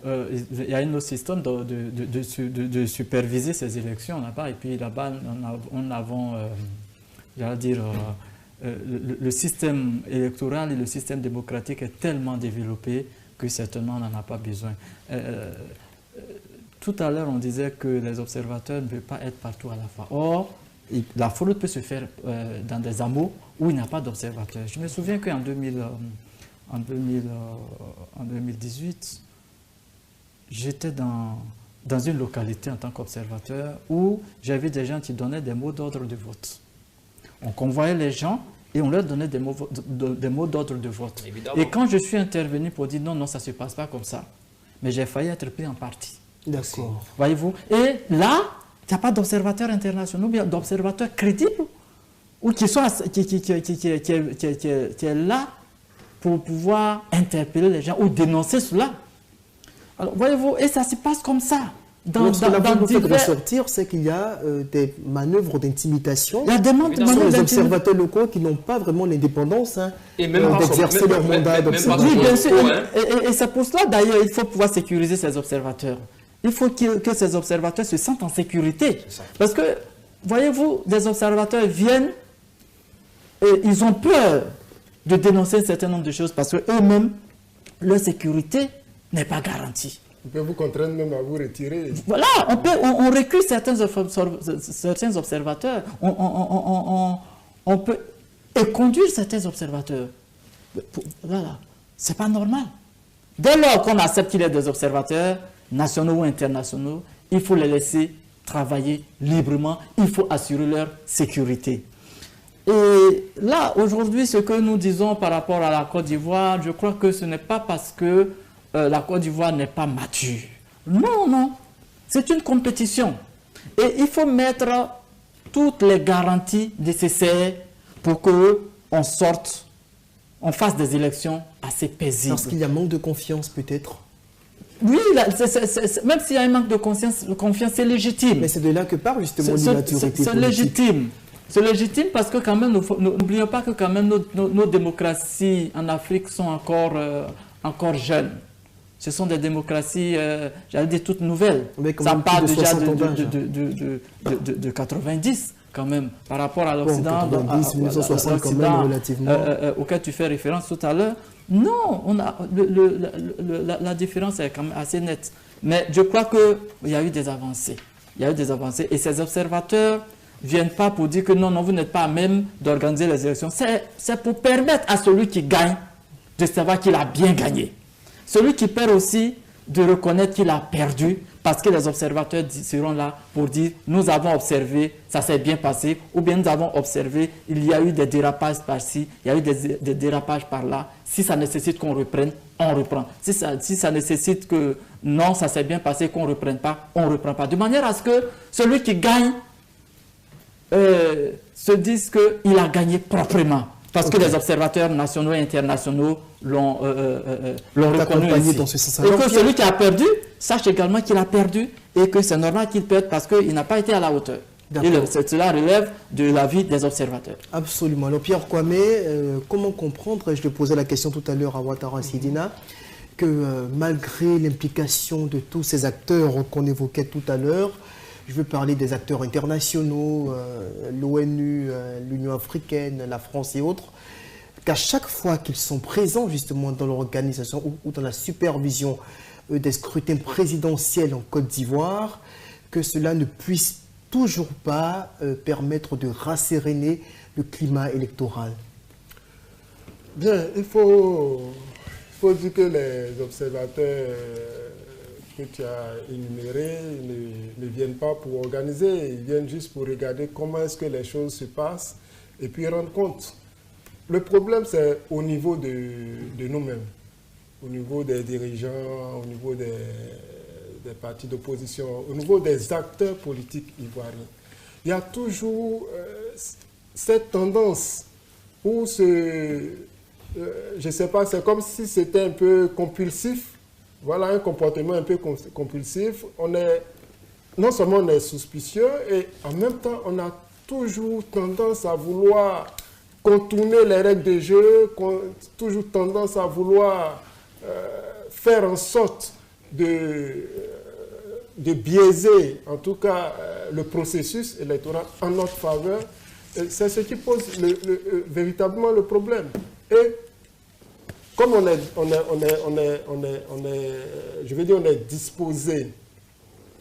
il y a un autre système de superviser ces élections là-bas. Et puis là-bas, on avons, j'allais dire, le système électoral et le système démocratique est tellement développé que certainement on n'en a pas besoin. Tout à l'heure, on disait que les observateurs ne peuvent pas être partout à la fois. Or, la fraude peut se faire dans des hameaux où il n'y a pas d'observateurs. Je me souviens qu'en 2018, j'étais dans une localité en tant qu'observateur où j'avais des gens qui donnaient des mots d'ordre de vote. On convoyait les gens et on leur donnait des mots d'ordre de vote. Évidemment. Et quand je suis intervenu pour dire non, ça ne se passe pas comme ça, mais j'ai failli être pris en partie. D'accord. Voyez-vous? Et là, il n'y a pas d'observateurs internationaux, bien d'observateurs crédibles, ou qui est là pour pouvoir interpeller les gens ou dénoncer cela. Alors, voyez-vous, et ça se passe comme ça. Donc, ce que la volonté de ressortir, c'est qu'il y a des manœuvres d'intimidation. Il y a des manœuvres sur les observateurs locaux qui n'ont pas vraiment l'indépendance d'exercer leur mandat d'observateur. Oui, bien sûr. Et c'est pour cela, d'ailleurs, il faut pouvoir sécuriser ces observateurs. Il faut que ces observateurs se sentent en sécurité. Parce que, voyez-vous, des observateurs viennent et ils ont peur de dénoncer un certain nombre de choses parce qu'eux-mêmes, leur sécurité n'est pas garantie. Ils peuvent vous contraindre même à vous retirer. Voilà, on recrute certains observateurs, on peut conduire certains observateurs. Voilà, c'est pas normal. Dès lors qu'on accepte qu'il y ait des observateurs, nationaux ou internationaux, il faut les laisser travailler librement, il faut assurer leur sécurité. Et là, aujourd'hui, ce que nous disons par rapport à la Côte d'Ivoire, je crois que ce n'est pas parce que la Côte d'Ivoire n'est pas mature. Non, non, c'est une compétition. Et il faut mettre toutes les garanties nécessaires pour qu'on sorte, on fasse des élections assez paisibles. Parce qu'il y a manque de confiance peut-être. Oui, même s'il y a un manque de confiance, c'est légitime. Mais c'est de là que parle justement l'immaturité politique. C'est légitime. C'est légitime parce que quand même, n'oublions pas que quand même nos démocraties en Afrique sont encore jeunes. Ce sont des démocraties, j'allais dire, toutes nouvelles. Ça part déjà de 90 quand même, par rapport à l'Occident, auquel tu fais référence tout à l'heure. Non, la différence est quand même assez nette. Mais je crois qu'il y a eu des avancées. Il y a eu des avancées. Et ces observateurs ne viennent pas pour dire que non, vous n'êtes pas à même d'organiser les élections. C'est pour permettre à celui qui gagne de savoir qu'il a bien gagné. Celui qui perd aussi de reconnaître qu'il a perdu parce que les observateurs seront là pour dire nous avons observé, ça s'est bien passé, ou bien nous avons observé, il y a eu des dérapages par-ci, il y a eu des dérapages par-là. Si ça nécessite qu'on reprenne, on reprend. Si ça nécessite que non, ça s'est bien passé, qu'on ne reprenne pas, on ne reprend pas. De manière à ce que celui qui gagne se dise qu'il a gagné proprement. Parce que les observateurs nationaux et internationaux l'ont reconnu ainsi. Dans ce sens. Et que celui qui a perdu sache également qu'il a perdu et que c'est normal qu'il perde parce qu'il n'a pas été à la hauteur. Et cela relève de l'avis des observateurs. Absolument. Alors Pierre Kwame, comment comprendre, et je te posais la question tout à l'heure à Ouattara Sidina, que malgré l'implication de tous ces acteurs qu'on évoquait tout à l'heure, je veux parler des acteurs internationaux, l'ONU, l'Union africaine, la France et autres, qu'à chaque fois qu'ils sont présents justement dans l'organisation ou dans la supervision des scrutins présidentiels en Côte d'Ivoire, que cela ne puisse toujours pas permettre de rasséréner le climat électoral. Bien, il faut dire que les observateurs que tu as énumérés ne viennent pas pour organiser, ils viennent juste pour regarder comment est-ce que les choses se passent et puis rendre compte. Le problème, c'est au niveau de nous-mêmes, au niveau des dirigeants, au niveau des partis d'opposition, au niveau des acteurs politiques ivoiriens. Il y a toujours cette tendance où je ne sais pas, c'est comme si c'était un peu compulsif. Voilà, un comportement un peu compulsif. Non seulement on est suspicieux, et en même temps, on a toujours tendance à vouloir contourner les règles de jeu, toujours tendance à vouloir faire en sorte de biaiser, en tout cas, le processus électoral en notre faveur. C'est ce qui pose véritablement le problème. Et comme on est disposé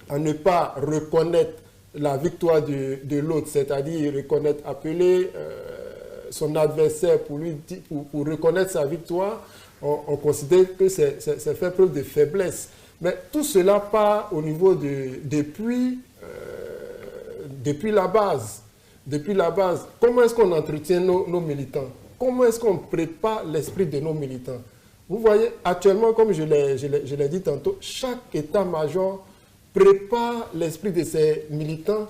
à ne pas reconnaître la victoire de l'autre, c'est-à-dire reconnaître, appeler son adversaire pour reconnaître sa victoire, on considère que c'est faire preuve de faiblesse. Mais tout cela part au niveau depuis la base. Depuis la base, comment est-ce qu'on entretient nos militants? Comment est-ce qu'on prépare l'esprit de nos militants? Vous voyez, actuellement, comme je l'ai dit tantôt, chaque état-major prépare l'esprit de ses militants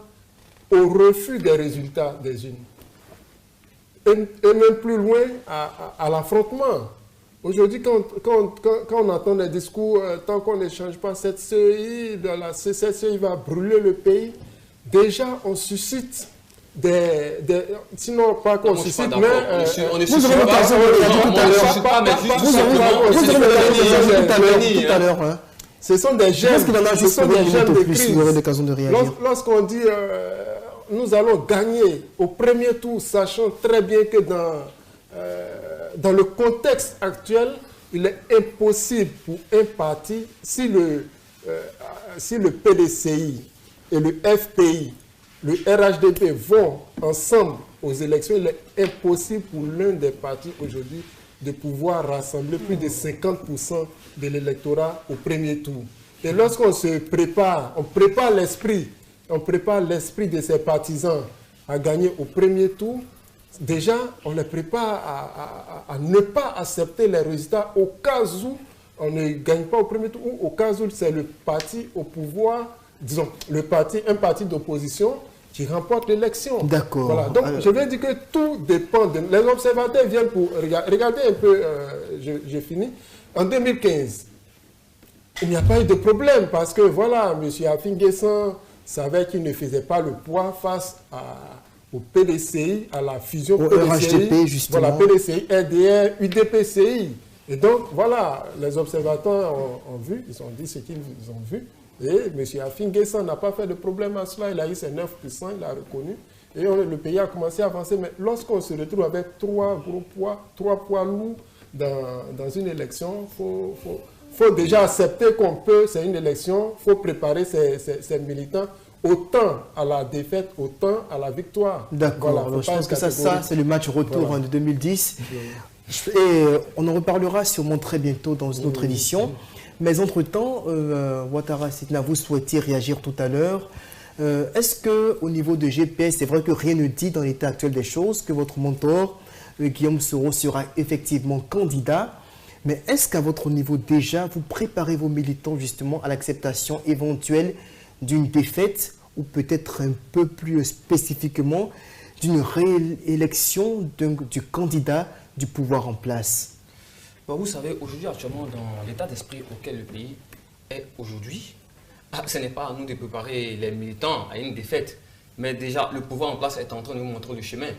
au refus des résultats des urnes. Et même plus loin, à l'affrontement. Aujourd'hui, quand on entend des discours, tant qu'on ne change pas cette CEI, cette CEI va brûler le pays, déjà on suscite sinon pas qu'on suscite, mais on est suscite tout à l'heure. Ce sont des germes de crise. Lorsqu'on dit nous allons gagner au premier tour, sachant très bien que dans le contexte actuel, il est impossible pour un parti, si le PDCI et le FPI, le RHDP vont ensemble aux élections, il est impossible pour l'un des partis aujourd'hui de pouvoir rassembler plus de 50% de l'électorat au premier tour. Et lorsqu'on se prépare, on prépare l'esprit de ses partisans à gagner au premier tour, déjà on les prépare à ne pas accepter les résultats au cas où on ne gagne pas au premier tour, ou au cas où c'est le parti au pouvoir, disons, un parti d'opposition qui remporte l'élection. D'accord. Voilà. Donc, je viens dire que tout dépend. Les observateurs viennent pour regarder un peu, j'ai fini. En 2015, il n'y a pas eu de problème parce que, voilà, M. Afin-Guessan savait qu'il ne faisait pas le poids face au PDCI, à la fusion au RHDP, justement. Voilà, PDCI, RDR, UDPCI. Et donc, voilà, les observateurs ont vu, ils ont dit ce qu'ils ont vu. Et M. Afin-Guessan n'a pas fait de problème à cela. Il a eu ses 9%, il a reconnu. Et le pays a commencé à avancer. Mais lorsqu'on se retrouve avec trois poids lourds dans une élection, il faut déjà accepter qu'on peut, c'est une élection, il faut préparer ses militants autant à la défaite, autant à la victoire. D'accord. Voilà, alors je pense que ça c'est le match retour de 2010. Et on en reparlera sûrement très bientôt dans une autre édition. Mais entre-temps, Ouattara Sidna, vous souhaitiez réagir tout à l'heure. Est-ce qu'au niveau de GPS, c'est vrai que rien ne dit dans l'état actuel des choses que votre mentor, Guillaume Soro, sera effectivement candidat? Mais est-ce qu'à votre niveau déjà, vous préparez vos militants justement à l'acceptation éventuelle d'une défaite ou peut-être un peu plus spécifiquement d'une réélection du candidat du pouvoir en place? Bon, vous savez, aujourd'hui, actuellement, dans l'état d'esprit auquel le pays est aujourd'hui, ce n'est pas à nous de préparer les militants à une défaite, mais déjà, le pouvoir en place est en train de nous montrer le chemin.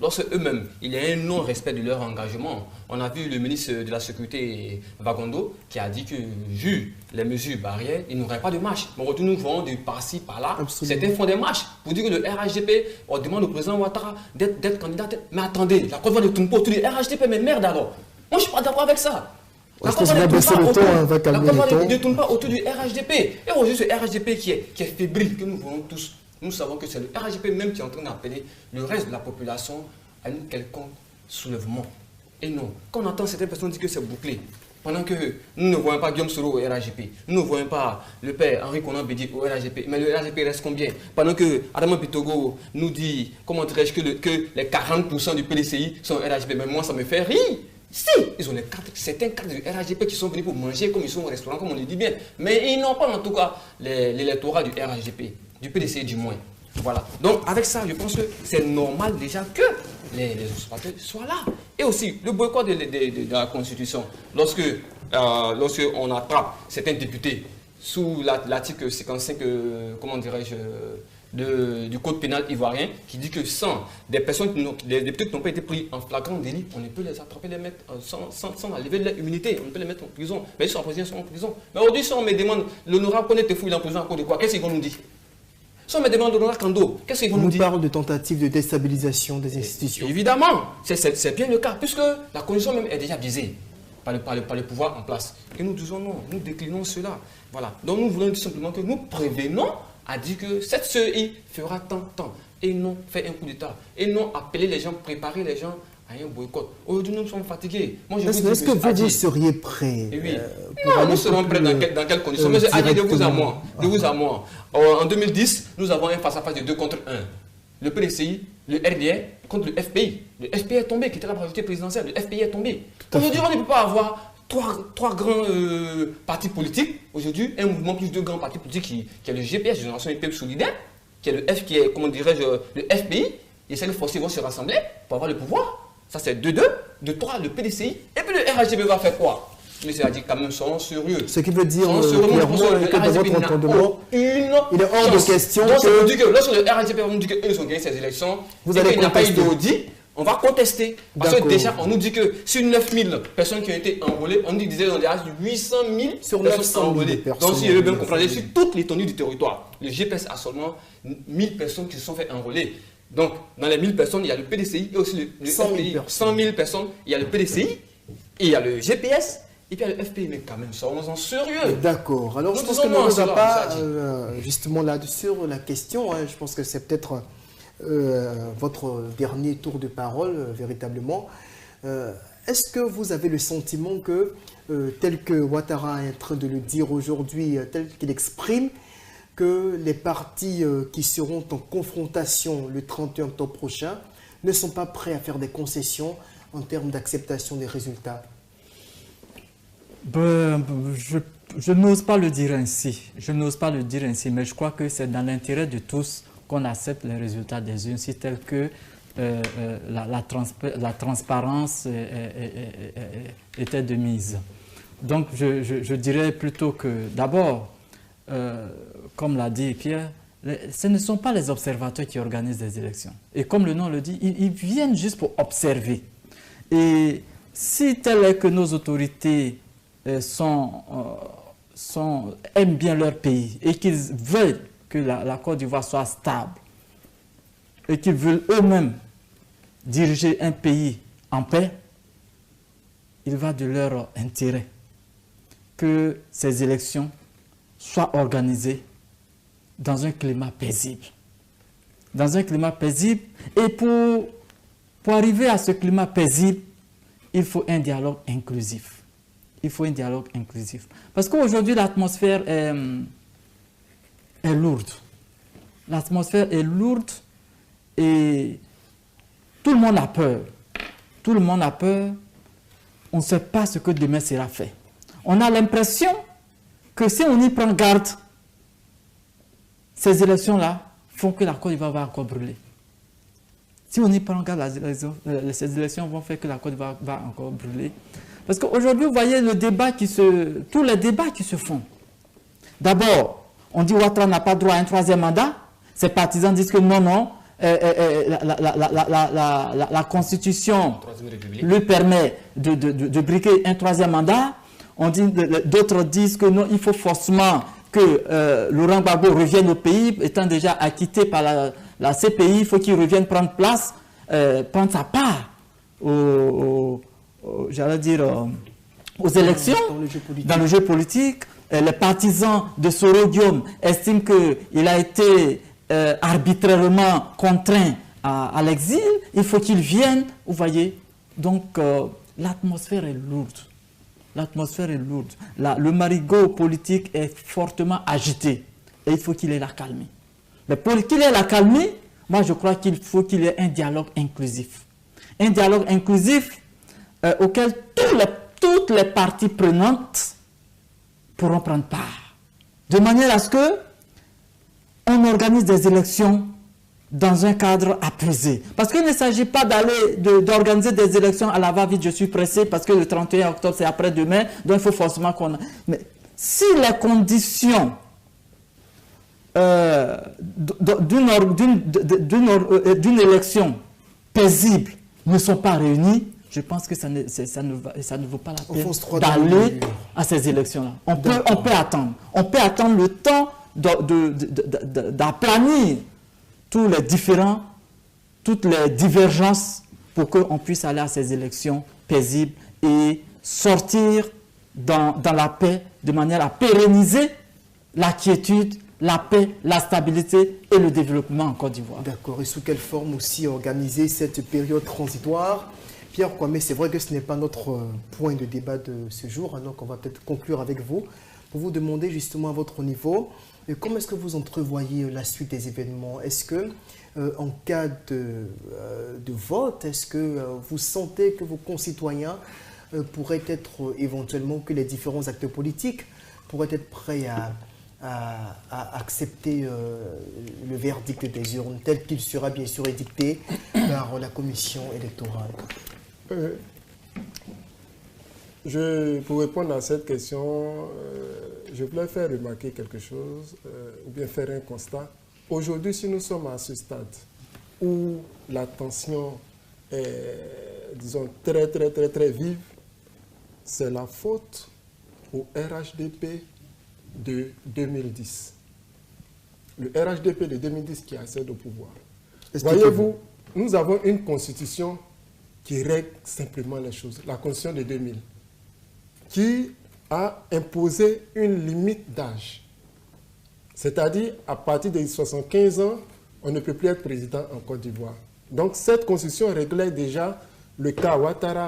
Lorsque eux-mêmes, il y a un non-respect de leur engagement, on a vu le ministre de la Sécurité, Vagondo, qui a dit que, vu les mesures barrières, il n'y aurait pas de marche. Mais nous voyons de par-ci, par-là, certains font des marches pour dire que le RHDP, on demande au président Ouattara d'être candidat. Mais attendez, la Côte d'Ivoire ne tourne pas autour du RHDP, mais merde alors. Moi, je ne suis pas d'accord avec ça. La Côte d'Ivoire ne tourne pas autour du RHDP. Et aujourd'hui, ce RHDP qui est fébrile, que nous voyons tous, nous savons que c'est le RHDP même qui est en train d'appeler le reste de la population à un quelconque soulèvement. Et non, quand on entend certaines personnes dire que c'est bouclé, pendant que nous ne voyons pas Guillaume Soro au RHDP, nous ne voyons pas le père Henri Konan Bédi au RHDP, mais le RHDP reste combien? Pendant que Adama Pitogo nous dit, comment dirais-je, que les 40% du PDCI sont au RHDP, mais moi ça me fait rire. Si, ils ont certains cadres du RHDP qui sont venus pour manger comme ils sont au restaurant, comme on le dit bien, mais ils n'ont pas en tout cas l'électorat du RHDP, du PDCI du moins. Voilà. Donc avec ça, je pense que c'est normal déjà que les observateurs soient là. Et aussi, le boycott de la Constitution, lorsque on attrape certains députés sous l'article 55, comment dirais-je, du code pénal ivoirien, qui dit que sans des députés qui n'ont pas été pris en flagrant délit, on ne peut les attraper, les mettre sans lever de leur immunité, on ne peut les mettre en prison. Mais ils sont en prison, ils sont en prison. Mais aujourd'hui, si on me demande, l'honorable Koné Tefou, il est en prison à cause de quoi? Qu'est-ce qu'ils vont nous dire? Si on me demande l'honorable Kando, qu'est-ce qu'ils vont nous dire? On parle de tentative de déstabilisation des institutions. Évidemment, c'est bien le cas, puisque la condition même est déjà biaisée par le pouvoir en place. Et nous disons non, nous déclinons cela. Voilà. Donc nous voulons tout simplement que nous prévenons à dire que cette CEI fera tant, et non faire un coup d'État, et non appeler les gens, préparer les gens à un boycott. Aujourd'hui, nous sommes fatigués. Est-ce que vous seriez prêt non, nous serons prêts dans quelles conditions? Mais j'ai dit de vous à moi. En 2010, nous avons un face-à-face de 2 contre 1. Le PDCI, le RDR contre le FPI. Le FPI est tombé, qui était la majorité présidentielle. Le FPI est tombé. Aujourd'hui, on ne peut pas avoir trois grands partis politiques. Aujourd'hui, un mouvement plus de grands partis politiques qui est le GPS, Génération Peuple Solidaire, qui est le FPI. Ils essaient de forcer, ils vont se rassembler pour avoir le pouvoir. Ça, c'est 2-2. De 3, le PDCI. Et puis le RHDP va faire quoi? Mais c'est à dire quand même, soyons sérieux. Ce qui veut dire clairement que dans votre entendement, il est hors de question donc, ça veut dire que lorsque le RHDP va nous dire qu'ils ont gagné ces élections, vous allez qu'il n'y a pas eu d'audit, on va contester. Parce que déjà, on nous dit que sur 9000 personnes qui ont été enrôlées, on nous disait dans des 800 000 personnes enrôlées. Donc, si je veux bien comprendre, sur toute l'étendue du territoire, le GPS a seulement 1000 personnes qui se sont fait enrôler. Donc, dans les 1000 personnes, il y a le PDCI et aussi le FPI. 100 000 personnes, il y a le PDCI et il y a le GPS. Et puis il y a le FPI, mais quand même, soyons sérieux. D'accord. Alors, je pense que nous ne va pas justement là sur la question. Je pense que c'est peut-être votre dernier tour de parole, véritablement. Est-ce que vous avez le sentiment que, tel que Ouattara est en train de le dire aujourd'hui, tel qu'il exprime, que les partis qui seront en confrontation le 31 octobre prochain ne sont pas prêts à faire des concessions en termes d'acceptation des résultats? Je n'ose pas le dire ainsi. Mais je crois que c'est dans l'intérêt de tous qu'on accepte les résultats des urnes, si tel que la transparence était de mise. Donc je dirais plutôt que d'abord, comme l'a dit Pierre, ce ne sont pas les observateurs qui organisent des élections. Et comme le nom le dit, ils viennent juste pour observer. Et si tel est que nos autorités aiment bien leur pays et qu'ils veulent que la Côte d'Ivoire soit stable et qu'ils veulent eux-mêmes diriger un pays en paix, il va de leur intérêt que ces élections soient organisées dans un climat paisible. Dans un climat paisible. Et pour arriver à ce climat paisible, il faut un dialogue inclusif. Parce qu'aujourd'hui, l'atmosphère est lourde. L'atmosphère est lourde et tout le monde a peur. On ne sait pas ce que demain sera fait. On a l'impression que si on y prend garde, ces élections-là font que la Côte d'Ivoire va encore brûler. Si on y prend garde, ces élections vont faire que la Côte d'Ivoire va encore brûler. Parce qu'aujourd'hui, vous voyez tous les débats qui se font. D'abord, on dit Ouattara n'a pas droit à un 3e mandat. Ses partisans disent que non, la Constitution lui permet de briquer un 3e mandat. D'autres disent que non, il faut forcément que Laurent Gbagbo revienne au pays, étant déjà acquitté par la CPI, il faut qu'il revienne prendre prendre sa part aux élections, dans le jeu politique. Les partisans de Soro Guillaume estiment qu'il a été arbitrairement contraint à l'exil. Il faut qu'il vienne, vous voyez. Donc, l'atmosphère est lourde. Le marigot politique est fortement agité. Et il faut qu'il ait la calmie. Mais pour qu'il ait la calmie, moi je crois qu'il faut qu'il y ait un dialogue inclusif. Un dialogue inclusif auquel toutes les parties prenantes pourront prendre part. De manière à ce que on organise des élections dans un cadre apaisé. Parce qu'il ne s'agit pas d'organiser des élections à la va-vite, je suis pressé parce que le 31 octobre c'est après-demain, donc il faut forcément qu'on... Mais si les conditions d'une élection paisible ne sont pas réunies, je pense que ça ne vaut pas la peine d'aller à ces élections-là. On peut attendre. On peut attendre le temps d'aplanir toutes les divergences pour qu'on puisse aller à ces élections paisibles et sortir dans la paix de manière à pérenniser la quiétude, la paix, la stabilité et le développement en Côte d'Ivoire. D'accord. Et sous quelle forme aussi organiser cette période transitoire? Pierre Kwame, c'est vrai que ce n'est pas notre point de débat de ce jour, hein, donc on va peut-être conclure avec vous pour vous demander justement à votre niveau, comment est-ce que vous entrevoyez la suite des événements? Est-ce que en cas de vote, est-ce que vous sentez que vos concitoyens pourraient être éventuellement, que les différents acteurs politiques pourraient être prêts à accepter le verdict des urnes tel qu'il sera bien sûr édicté par la commission électorale? Pour répondre à cette question, je voulais faire remarquer quelque chose, ou bien faire un constat. Aujourd'hui, si nous sommes à ce stade où la tension est, disons, très vive, c'est la faute au RHDP de 2010. Le RHDP de 2010 qui accède au pouvoir. Voyez-vous, nous avons une constitution qui règle simplement les choses, la constitution de 2000, qui a imposé une limite d'âge. C'est-à-dire, à partir de 75 ans, on ne peut plus être président en Côte d'Ivoire. Donc, cette constitution réglait déjà le cas Ouattara